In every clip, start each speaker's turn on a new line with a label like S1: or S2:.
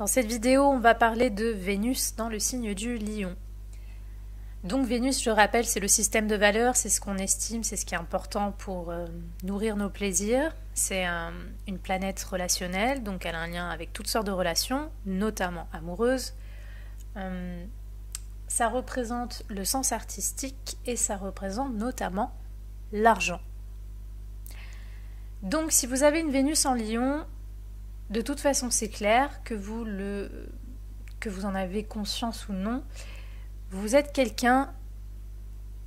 S1: Dans cette vidéo, on va parler de Vénus dans le signe du Lion. Donc Vénus, je rappelle, c'est le système de valeurs, c'est ce qu'on estime, c'est ce qui est important pour nourrir nos plaisirs. C'est une planète relationnelle, donc elle a un lien avec toutes sortes de relations, notamment amoureuses. Ça représente le sens artistique et ça représente notamment l'argent. Donc si vous avez une Vénus en Lion, de toute façon c'est clair que vous en avez conscience ou non, vous êtes quelqu'un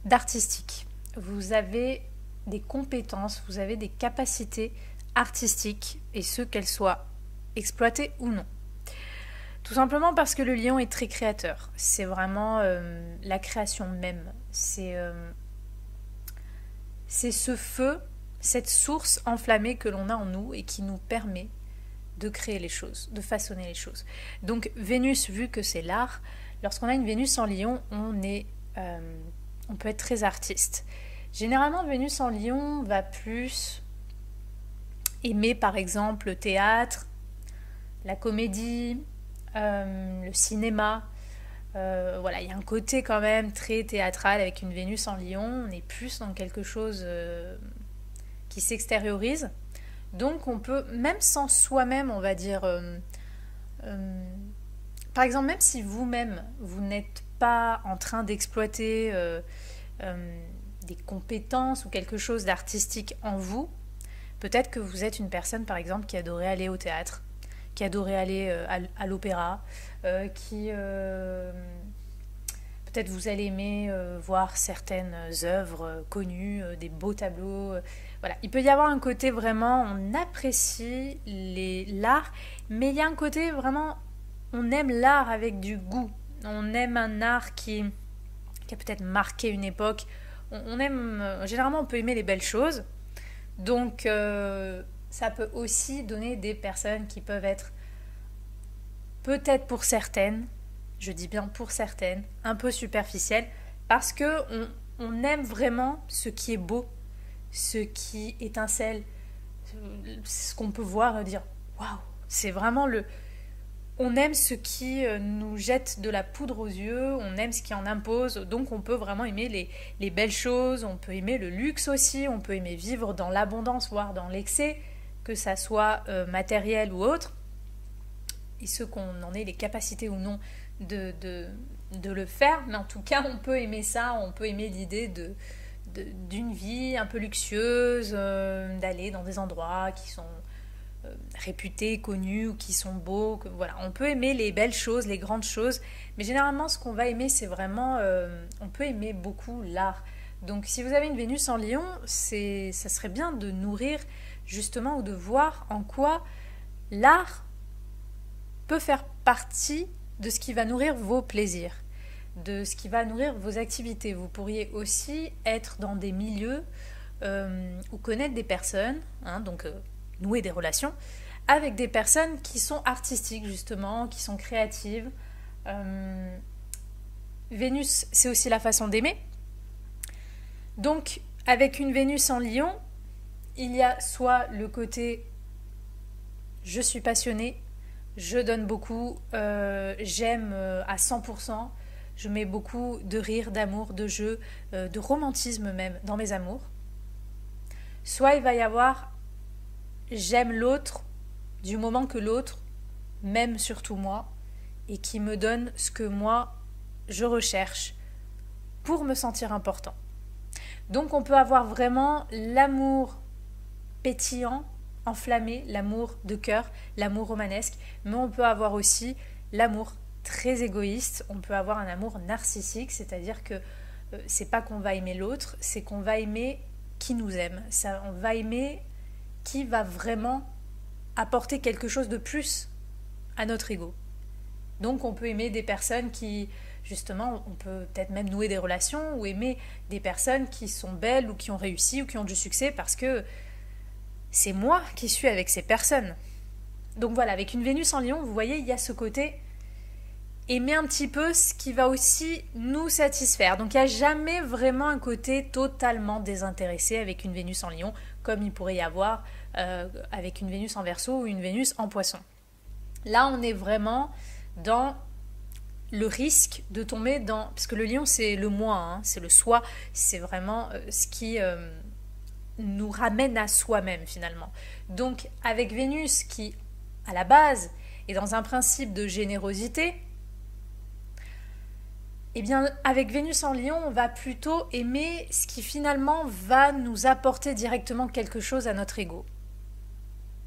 S1: d'artistique. Vous avez des compétences, vous avez des capacités artistiques, et ce qu'elles soient exploitées ou non. Tout simplement parce que le lion est très créateur. C'est vraiment la création même. C'est ce feu, cette source enflammée que l'on a en nous et qui nous permet de créer les choses, de façonner les choses. Donc Vénus, vu que c'est l'art, lorsqu'on a une Vénus en Lion, on peut être très artiste. Généralement, Vénus en Lion va plus aimer par exemple le théâtre, la comédie, le cinéma. Voilà, il y a un côté quand même très théâtral avec une Vénus en Lion. On est plus dans quelque chose qui s'extériorise. Donc on peut, même sans soi-même, on va dire, par exemple, même si vous-même, vous n'êtes pas en train d'exploiter des compétences ou quelque chose d'artistique en vous, peut-être que vous êtes une personne, par exemple, qui adorait aller au théâtre, qui adorait aller à l'opéra, qui... peut-être vous allez aimer voir certaines œuvres connues, des beaux tableaux. Voilà. Il peut y avoir un côté vraiment, on apprécie l'art, mais il y a un côté vraiment, on aime l'art avec du goût. On aime un art qui a peut-être marqué une époque. On aime, généralement on peut aimer les belles choses. Donc ça peut aussi donner des personnes qui peuvent être, peut-être pour certaines, je dis bien pour certaines, un peu superficielles, parce que on aime vraiment ce qui est beau, ce qui étincelle, ce qu'on peut voir et dire waouh, c'est vraiment on aime ce qui nous jette de la poudre aux yeux, on aime ce qui en impose, donc on peut vraiment aimer les belles choses, on peut aimer le luxe aussi, on peut aimer vivre dans l'abondance, voire dans l'excès, que ça soit matériel ou autre, et ce qu'on en ait les capacités ou non de le faire, mais en tout cas on peut aimer ça, on peut aimer l'idée d'une vie un peu luxueuse, d'aller dans des endroits qui sont réputés, connus, ou qui sont beaux, voilà, on peut aimer les belles choses, les grandes choses, mais généralement ce qu'on va aimer c'est vraiment, on peut aimer beaucoup l'art. Donc si vous avez une Vénus en Lion, ça serait bien de nourrir justement ou de voir en quoi l'art peut faire partie de ce qui va nourrir vos plaisirs, de ce qui va nourrir vos activités. Vous pourriez aussi être dans des milieux ou connaître des personnes, donc nouer des relations avec des personnes qui sont artistiques justement, qui sont créatives. Vénus, c'est aussi la façon d'aimer. Donc avec une Vénus en Lion, il y a soit le côté je suis passionnée, je donne beaucoup, j'aime à 100%, je mets beaucoup de rire, d'amour, de jeu, de romantisme même dans mes amours. Soit il va y avoir j'aime l'autre du moment que l'autre m'aime surtout moi et qui me donne ce que moi je recherche pour me sentir important. Donc on peut avoir vraiment l'amour pétillant, enflammé, l'amour de cœur, l'amour romanesque, mais on peut avoir aussi l'amour très égoïste, on peut avoir un amour narcissique, c'est-à-dire que c'est pas qu'on va aimer l'autre, c'est qu'on va aimer qui nous aime, on va aimer qui va vraiment apporter quelque chose de plus à notre ego. Donc on peut aimer des personnes qui, justement, on peut peut-être même nouer des relations ou aimer des personnes qui sont belles ou qui ont réussi ou qui ont du succès parce que c'est moi qui suis avec ces personnes. Donc voilà, avec une Vénus en Lion, vous voyez, il y a ce côté aimer un petit peu ce qui va aussi nous satisfaire. Donc il n'y a jamais vraiment un côté totalement désintéressé avec une Vénus en Lion, comme il pourrait y avoir avec une Vénus en Verseau ou une Vénus en Poisson. Là, on est vraiment dans le risque de tomber dans... Parce que le lion, c'est le moi, hein, c'est le soi, c'est vraiment ce qui nous ramène à soi-même finalement. Donc avec Vénus qui, à la base, est dans un principe de générosité, eh bien avec Vénus en lion, on va plutôt aimer ce qui finalement va nous apporter directement quelque chose à notre ego.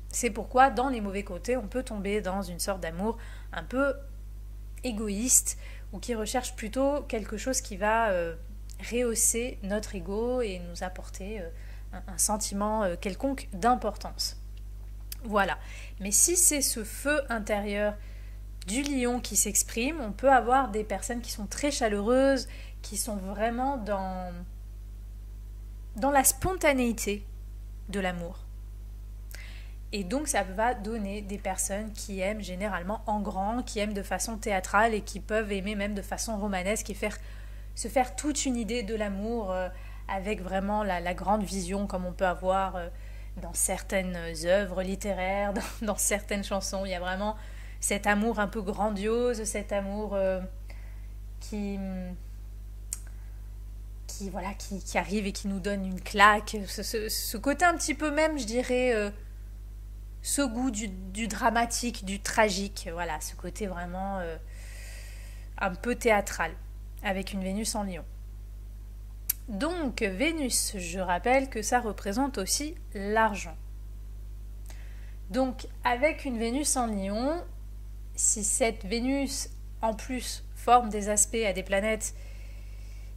S1: C'est pourquoi dans les mauvais côtés, on peut tomber dans une sorte d'amour un peu égoïste ou qui recherche plutôt quelque chose qui va rehausser notre ego et nous apporter un sentiment quelconque d'importance. Voilà. Mais si c'est ce feu intérieur du lion qui s'exprime, on peut avoir des personnes qui sont très chaleureuses, qui sont vraiment dans la spontanéité de l'amour. Et donc ça va donner des personnes qui aiment généralement en grand, qui aiment de façon théâtrale et qui peuvent aimer même de façon romanesque et se faire toute une idée de l'amour avec vraiment la grande vision comme on peut avoir dans certaines œuvres littéraires, dans certaines chansons. Il y a vraiment cet amour un peu grandiose, cet amour qui arrive et qui nous donne une claque. Ce côté un petit peu même, je dirais... ce goût du dramatique, du tragique, voilà, ce côté vraiment un peu théâtral, avec une Vénus en lion. Donc, Vénus, je rappelle que ça représente aussi l'argent. Donc, avec une Vénus en lion, si cette Vénus, en plus, forme des aspects à des planètes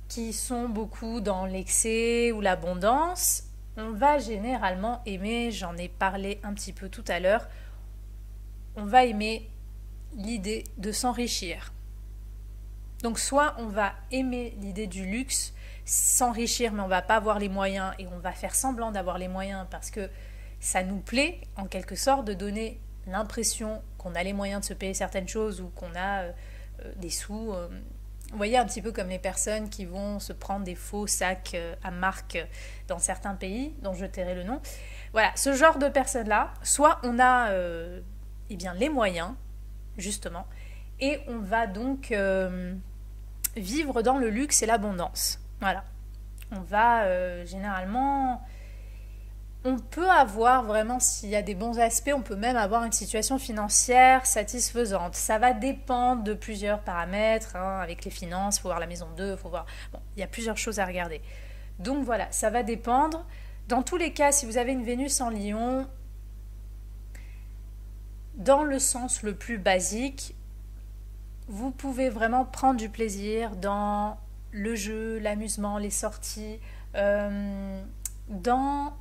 S1: qui sont beaucoup dans l'excès ou l'abondance, on va généralement aimer, j'en ai parlé un petit peu tout à l'heure, on va aimer l'idée de s'enrichir. Donc soit on va aimer l'idée du luxe, s'enrichir mais on va pas avoir les moyens et on va faire semblant d'avoir les moyens parce que ça nous plaît en quelque sorte de donner l'impression qu'on a les moyens de se payer certaines choses ou qu'on a des sous. Vous voyez un petit peu comme les personnes qui vont se prendre des faux sacs à marque dans certains pays, dont je tairai le nom. Voilà, ce genre de personnes-là, soit on a eh bien, les moyens, justement, et on va donc vivre dans le luxe et l'abondance. Voilà. On va généralement... On peut avoir vraiment, s'il y a des bons aspects, on peut même avoir une situation financière satisfaisante. Ça va dépendre de plusieurs paramètres, hein, avec les finances, il faut voir la maison 2, il faut voir... Bon, il y a plusieurs choses à regarder. Donc voilà, ça va dépendre. Dans tous les cas, si vous avez une Vénus en lion, dans le sens le plus basique, vous pouvez vraiment prendre du plaisir dans le jeu, l'amusement, les sorties, dans...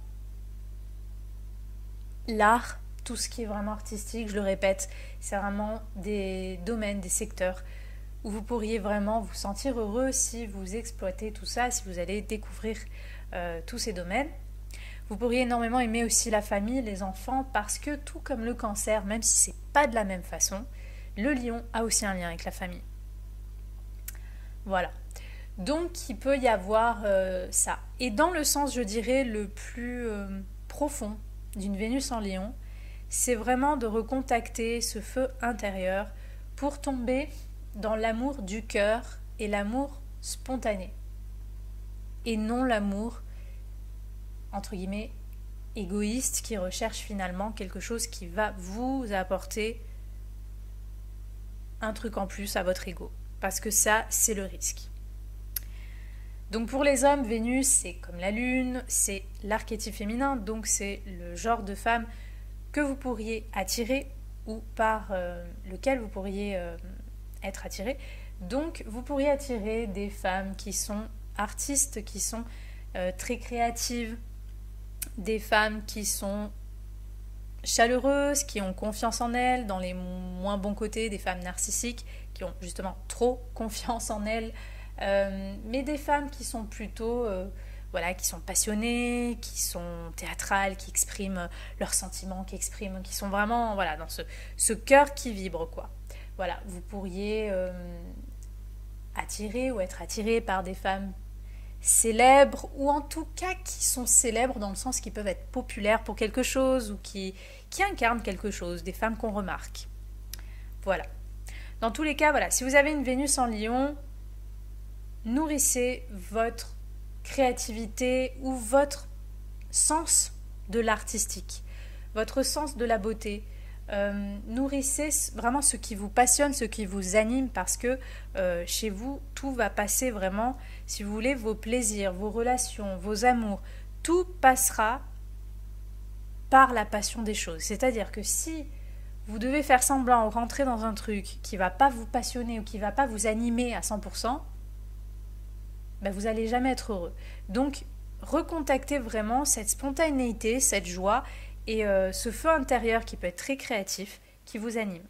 S1: l'art, tout ce qui est vraiment artistique, je le répète, c'est vraiment des domaines, des secteurs où vous pourriez vraiment vous sentir heureux si vous exploitez tout ça, si vous allez découvrir tous ces domaines. Vous pourriez énormément aimer aussi la famille, les enfants, parce que tout comme le cancer, même si c'est pas de la même façon, le lion a aussi un lien avec la famille. Voilà. Donc il peut y avoir ça. Et dans le sens, je dirais, le plus profond d'une Vénus en lion, c'est vraiment de recontacter ce feu intérieur pour tomber dans l'amour du cœur et l'amour spontané. Et non l'amour, entre guillemets, égoïste qui recherche finalement quelque chose qui va vous apporter un truc en plus à votre ego. Parce que ça, c'est le risque. Donc pour les hommes, Vénus, c'est comme la Lune, c'est l'archétype féminin, donc c'est le genre de femme que vous pourriez attirer ou par lequel vous pourriez être attiré. Donc vous pourriez attirer des femmes qui sont artistes, qui sont très créatives, des femmes qui sont chaleureuses, qui ont confiance en elles, dans les moins bons côtés, des femmes narcissiques, qui ont justement trop confiance en elles, mais des femmes qui sont plutôt voilà, qui sont passionnées, qui sont théâtrales, qui expriment leurs sentiments, qui sont vraiment voilà, dans ce cœur qui vibre, quoi. Voilà, vous pourriez attirer ou être attiré par des femmes célèbres, ou en tout cas qui sont célèbres dans le sens qu'ils peuvent être populaires pour quelque chose ou qui incarnent quelque chose, des femmes qu'on remarque. Voilà. Dans tous les cas, voilà, si vous avez une Vénus en Lion, nourrissez votre créativité ou votre sens de l'artistique, votre sens de la beauté. Nourrissez vraiment ce qui vous passionne, ce qui vous anime, parce que chez vous, tout va passer vraiment, si vous voulez, vos plaisirs, vos relations, vos amours, tout passera par la passion des choses. C'est-à-dire que si vous devez faire semblant ou rentrer dans un truc qui ne va pas vous passionner ou qui ne va pas vous animer à 100%, ben vous n'allez jamais être heureux. Donc, recontactez vraiment cette spontanéité, cette joie et ce feu intérieur qui peut être très créatif, qui vous anime.